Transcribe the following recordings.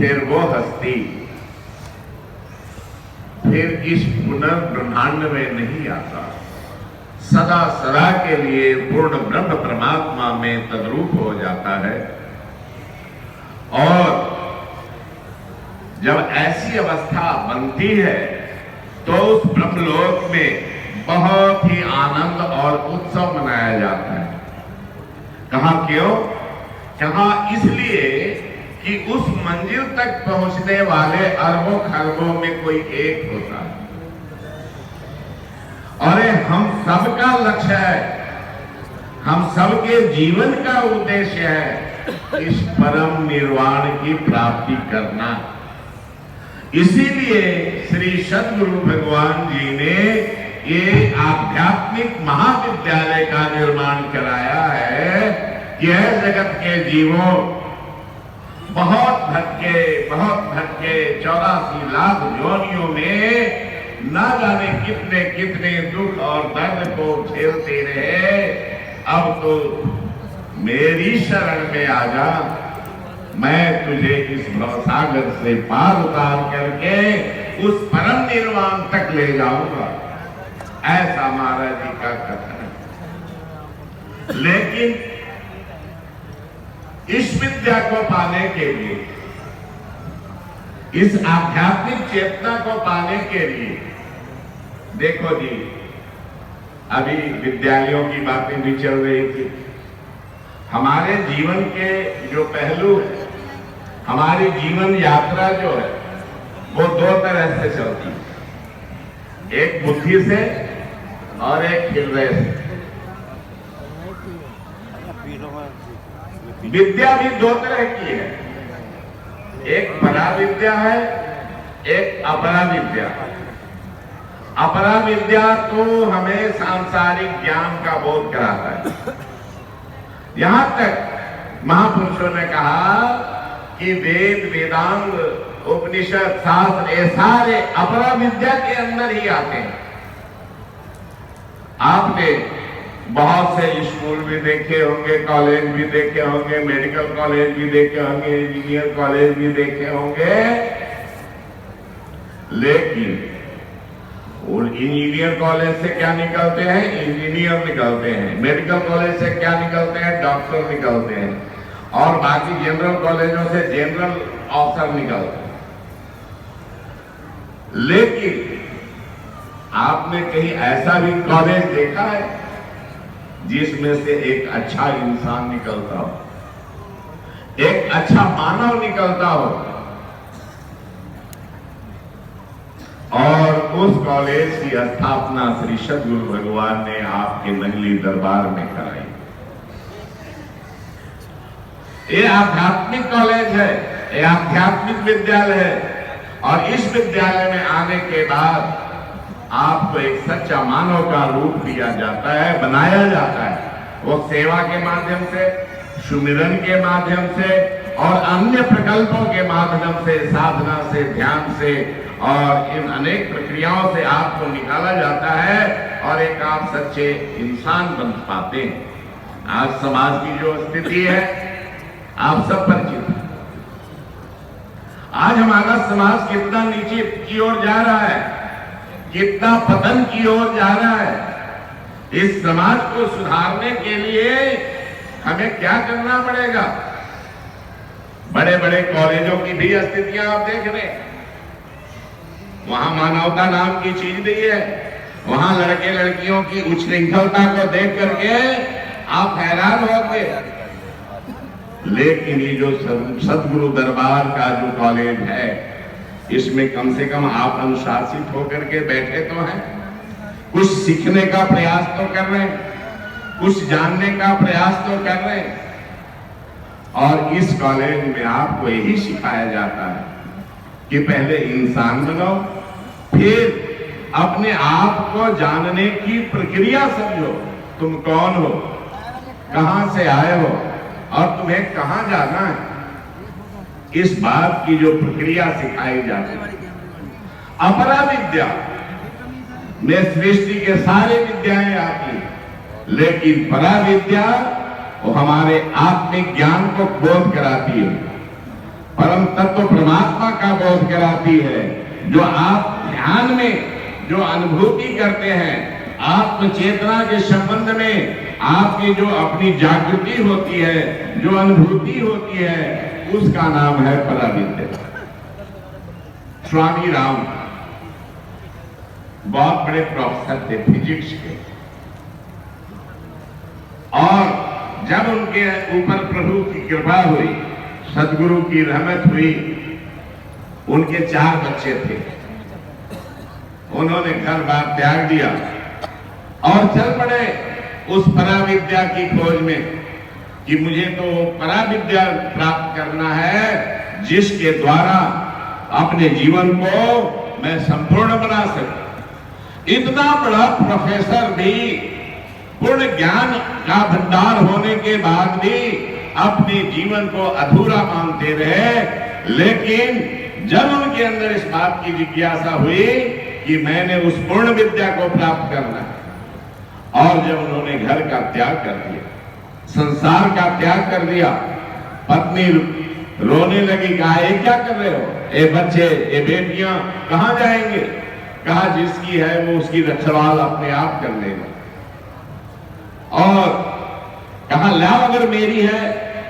फिर वो हस्ती फिर इस पुनर्ब्रह्मांड में नहीं आता, सदा सदा के लिए पूर्ण ब्रह्म परमात्मा में तद्रूप हो जाता है। और जब ऐसी अवस्था बनती है तो उस ब्रह्मलोक में बहुत ही आनंद और उत्सव मनाया जाता है। कहा क्यों? कहा इसलिए कि उस मंजिल तक पहुंचने वाले अरबों खरबों में कोई एक होता है, और हम सबका लक्ष्य है, हम सबके जीवन का उद्देश्य है इस परम निर्वाण की प्राप्ति करना। इसीलिए श्री सद्गुरु भगवान जी ने ये आध्यात्मिक महाविद्यालय का निर्माण कराया है। यह जगत के जीवों बहुत भटके 84 लाख योनियों में ना जाने कितने कितने दुख और दर्द को झेलते रहे। अब तो मेरी शरण में आ जा, मैं तुझे इस भवसागर से पार उतार करके उस परम निर्वाण तक ले जाऊंगा, ऐसा महाराज जी का कथन है। लेकिन इस विद्या को पाने के लिए, इस आध्यात्मिक चेतना को पाने के लिए, देखो जी, अभी विद्यालयों की बातें भी चल रही थी। हमारे जीवन के जो पहलू है, हमारी जीवन यात्रा जो है, वो दो तरह से चलती है, एक बुद्धि से और एक हृदय से। विद्या भी दो तरह की है, एक परा विद्या है, एक अपरा विद्या। अपरा विद्या तो हमें सांसारिक ज्ञान का बोध कराता है। यहां तक महापुरुषों ने कहा कि वेद, वेदांग, उपनिषद, शास्त्र, ये सारे अपरा विद्या के अंदर ही आते हैं। आपने बहुत से स्कूल भी देखे होंगे, कॉलेज भी देखे होंगे, मेडिकल कॉलेज भी देखे होंगे, इंजीनियर कॉलेज भी देखे होंगे, लेकिन और इंजीनियर कॉलेज से क्या निकलते हैं? इंजीनियर निकलते हैं। मेडिकल कॉलेज से क्या निकलते हैं? डॉक्टर निकलते हैं। और बाकी जनरल कॉलेजों से जनरल ऑफिसर निकलते हैं। लेकिन आपने कहीं ऐसा भी कॉलेज देखा है जिसमें से एक अच्छा इंसान निकलता हो, एक अच्छा मानव निकलता हो? और उस कॉलेज की स्थापना श्री सद्गुरु भगवान ने आपके नगली दरबार में कराई। ये आध्यात्मिक कॉलेज है, ये आध्यात्मिक विद्यालय है। और इस विद्यालय में आने के बाद आपको एक सच्चा मानव का रूप दिया जाता है, बनाया जाता है। वो सेवा के माध्यम से, सुमिरन के माध्यम से और अन्य प्रकल्पों के माध्यम से, साधना से, ध्यान से और इन अनेक प्रक्रियाओं से आपको निकाला जाता है और एक आप सच्चे इंसान बन पाते हैं। आज समाज की जो स्थिति है आप सब परिचित हैं। आज हमारा समाज कितना नीचे की ओर जा रहा है, कितना पतन की ओर जा रहा है। इस समाज को सुधारने के लिए हमें क्या करना पड़ेगा? बड़े बड़े कॉलेजों की भी स्थितियां आप देख रहे हैं। वहां मानवता नाम की चीज नहीं है। वहां लड़के लड़कियों की उच्छृंखलता को देख करके आप हैरान हो गए। लेकिन ये जो सद्गुरु दरबार का जो कॉलेज है, इसमें कम से कम आप अनुशासित होकर के बैठे तो हैं, कुछ सीखने का प्रयास तो कर रहे हैं, कुछ जानने का प्रयास तो कर रहे हैं। और इस कॉलेज में आपको यही सिखाया जाता है कि पहले इंसान बनो, फिर अपने आप को जानने की प्रक्रिया समझो। तुम कौन हो, कहां से आए हो और तुम्हें कहां जाना है, इस बात की जो प्रक्रिया सिखाई जाती है। अपरा विद्या में सृष्टि के सारे विद्याएं आती है, लेकिन परा विद्या वो हमारे आत्मिक ज्ञान को बोध कराती है। परम तत्व परमात्मा का बोध कराती है। जो आप ध्यान में जो अनुभूति करते हैं, आत्म चेतना के संबंध में आपकी जो अपनी जागृति होती है, जो अनुभूति होती है, उसका नाम है पराविद्या। स्वामी राम बहुत बड़े प्रोफेसर थे फिजिक्स के, और जब उनके ऊपर प्रभु की कृपा हुई, सदगुरु की रहमत हुई, उनके 4 बच्चे थे। उन्होंने घर बार त्याग दिया और चल पड़े उस पराविद्या की खोज में कि मुझे तो पराविद्या प्राप्त करना है जिसके द्वारा अपने जीवन को मैं संपूर्ण बना सकूं। इतना बड़ा प्रोफेसर भी पूर्ण ज्ञान का भंडार होने के बाद भी अपने जीवन को अधूरा मानते रहे। लेकिन जब उनके अंदर इस बात की जिज्ञासा हुई कि मैंने उस पूर्ण विद्या को प्राप्त करना है, और जब उन्होंने घर का त्याग कर दिया, संसार का त्याग कर दिया, पत्नी रोने लगी, कहा ये क्या कर रहे हो, ये बच्चे ये बेटियां कहां जाएंगे? कहा जिसकी है वो उसकी रखवाल अपने आप कर लेगा। और कहा लाओ अगर मेरी है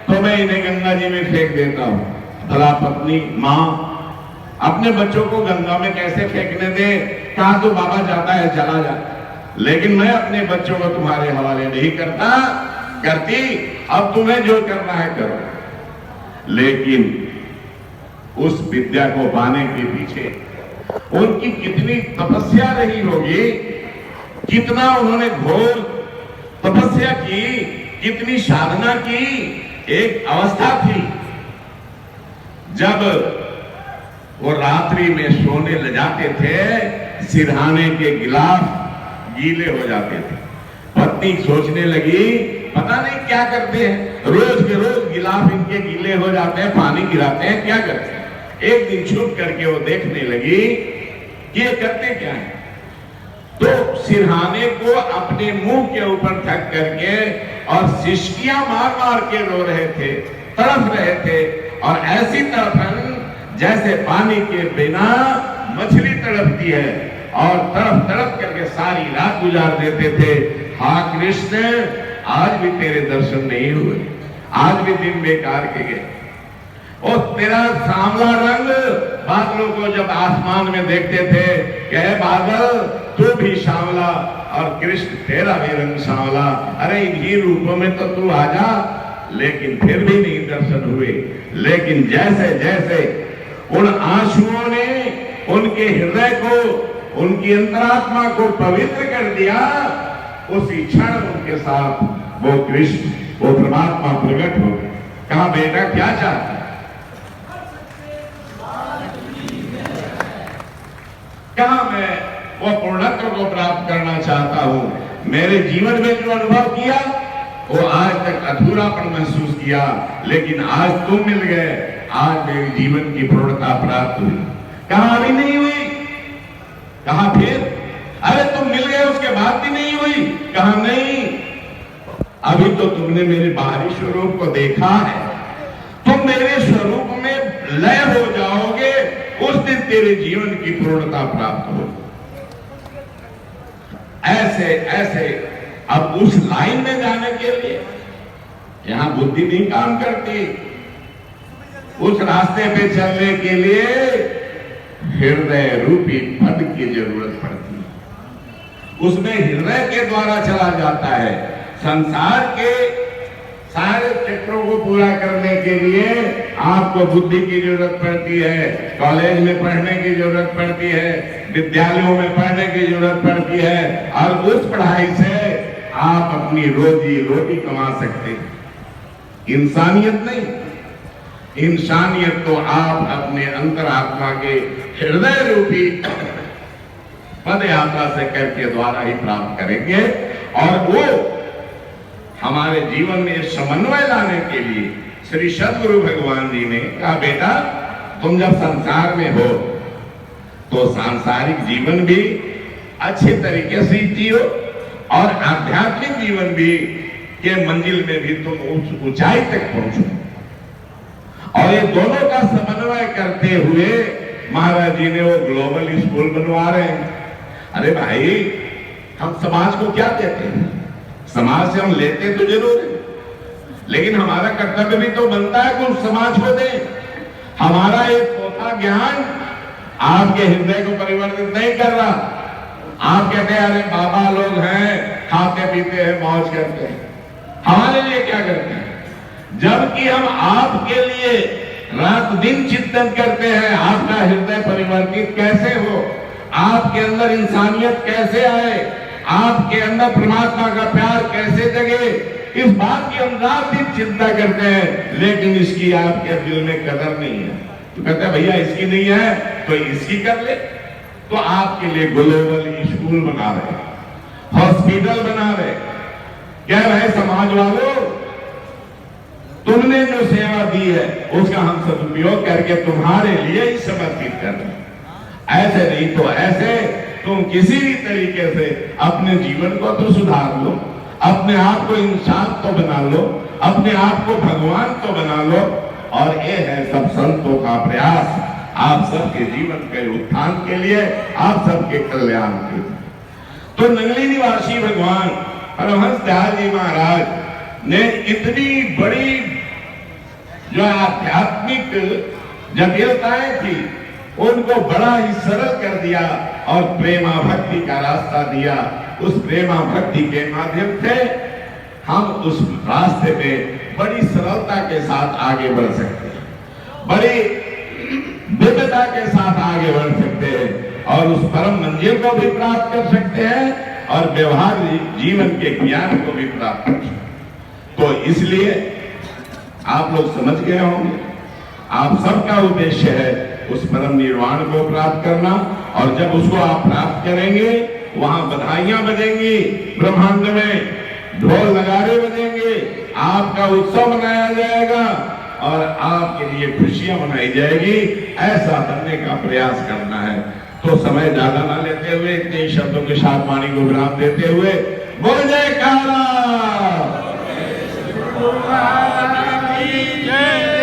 तो मैं इन्हें गंगा जी में फेंक देता हूं। भला पत्नी मां अपने बच्चों को गंगा में कैसे फेंकने दे? कहा तो बाबा जाता है चला जा, लेकिन मैं अपने बच्चों को तुम्हारे हवाले नहीं करती। अब तुम्हें जो करना है करो। लेकिन उस विद्या को पाने के पीछे उनकी कितनी तपस्या रही होगी, कितना उन्होंने घोर तपस्या की, कितनी साधना की। एक अवस्था थी जब वो रात्रि में सोने ले जाते थे, सिरहाने के गिलास गीले हो जाते थे। पत्नी सोचने लगी पता नहीं क्या करते हैं, रोज के रोज गिलास इनके गीले हो जाते हैं, पानी गिराते हैं, क्या करते हैं। एक दिन छुप करके वो देखने लगी कि ये करते क्या है। तो सिरहाने को अपने मुंह के ऊपर ढक करके और सिसकियां मार मार के रो रहे थे, तड़प रहे थे, और ऐसी तड़पन जैसे पानी के बिना मछली तड़पती है, और तड़प तड़प करके सारी रात गुजार देते थे। हाँ कृष्ण, आज भी तेरे दर्शन नहीं हुए, आज भी दिन बेकार के गए। और तेरा सांवला रंग बादलों को जब आसमान में देखते थे, कहे बादल तू भी सांवला, और कृष्ण तेरा भी रंग सांवला, अरे इन्हीं रूपों में तो तू आ जा। लेकिन फिर भी नहीं दर्शन हुए। लेकिन जैसे जैसे उन आंसुओं ने उनके हृदय को, उनकी अंतरात्मा को पवित्र कर दिया, उसी क्षण उनके साथ वो कृष्ण, वो परमात्मा प्रकट हो गए। कहा बेटा क्या चाहता है? कहा मैं वो पूर्णत्व को प्राप्त करना चाहता हूं। मेरे जीवन में जो अनुभव किया वो आज तक अधूरापन महसूस किया, लेकिन आज तुम मिल गए, आज मेरे जीवन की पूर्णता प्राप्त हुई। कहा अभी नहीं हुई। कहा फिर? अरे तुम मिल गए उसके बाद भी नहीं हुई। कहा नहीं, अभी तो तुमने मेरे बाहरी स्वरूप को देखा है, तुम मेरे स्वरूप में लय हो जाओगे, उस दिन तेरे जीवन की पूर्णता प्राप्त हो। ऐसे ऐसे अब उस लाइन में जाने के लिए यहां बुद्धि नहीं काम करती। उस रास्ते पे चलने के लिए हृदय रूपी पद की जरूरत पड़ती है। उसमें हृदय के द्वारा चला जाता है। संसार के सारे चक्रों को पूरा करने के लिए आपको बुद्धि की जरूरत पड़ती है, कॉलेज में पढ़ने की जरूरत पड़ती है, विद्यालयों में पढ़ने की जरूरत पड़ती है, और उस पढ़ाई से आप अपनी रोजी रोटी कमा सकते हैं। इंसानियत नहीं, इंसानियत तो आप अपने अंतरात्मा के हृदय रूपी पद यात्रा से करके द्वारा ही प्राप्त करेंगे। और वो हमारे जीवन में समन्वय लाने के लिए श्री सदगुरु भगवान जी ने कहा बेटा तुम जब संसार में हो तो सांसारिक जीवन भी अच्छे तरीके से जियो, और आध्यात्मिक जीवन भी के मंजिल में भी तुम उस ऊंचाई तक पहुंचो। और ये दोनों का समन्वय करते हुए महाराज जी ने वो ग्लोबल स्कूल बनवा रहे हैं। अरे भाई, हम समाज को क्या देते हैं? समाज से हम लेते तो जरूर है, लेकिन हमारा कर्तव्य भी तो बनता है कि उस समाज को दे। हमारा एक पोथा ज्ञान आपके हृदय को परिवर्तित नहीं कर रहा। आप कहते हैं अरे बाबा लोग हैं, खाते पीते हैं, मौज करते हैं, हमारे लिए क्या करते हैं? जबकि हम आपके लिए रात दिन चिंतन करते हैं, आपका हृदय परिवर्तित कैसे हो, आपके अंदर इंसानियत कैसे आए, आपके अंदर परमात्मा का प्यार कैसे जगे, इस बात की हम रात दिन चिंता करते हैं, लेकिन इसकी आपके दिल में कदर नहीं है। तो कहते हैं भैया इसकी नहीं है तो इसकी कर ले। तो आपके लिए ग्लोबल स्कूल बना रहे, हॉस्पिटल बना रहे, कह रहे समाज वालों तुमने जो सेवा दी है उसका हम सदुपयोग करके तुम्हारे लिए ही समर्पित कर रहे हैं। ऐसे नहीं तो ऐसे तुम किसी भी तरीके से अपने जीवन को तो सुधार लो, अपने आप को इंसान तो बना लो, अपने आप को भगवान तो बना लो। और ये है सब संतों का प्रयास, आप सबके जीवन के उत्थान के लिए, आप सबके कल्याण के लिए। तो नंगली निवासी भगवान परमहंस दयाल जी महाराज ने इतनी बड़ी जो आध्यात्मिक जटिलताएं थी उनको बड़ा ही सरल कर दिया और प्रेमा भक्ति का रास्ता दिया। उस प्रेमा भक्ति के माध्यम से हम उस रास्ते पे बड़ी सरलता के साथ आगे बढ़ सकते हैं, बड़ी दिव्यता के साथ आगे बढ़ सकते हैं और उस परम मंजिल को भी प्राप्त कर सकते हैं और व्यवहारिक जीवन के ज्ञान को भी प्राप्त कर सकते हैं। तो इसलिए आप लोग समझ गए होंगे, आप सबका उद्देश्य है उस परम निर्वाण को प्राप्त करना। और जब उसको आप प्राप्त करेंगे वहां बधाइयां बजेंगी, ब्रह्मांड में ढोल नगाड़े बजेंगे, आपका उत्सव मनाया जाएगा और आपके लिए खुशियां मनाई जाएगी। ऐसा बनने का प्रयास करना है। तो समय ज्यादा ना लेते हुए इतने शब्दों के साथ वाणी को विराम देते हुए बोल जयकारा। जय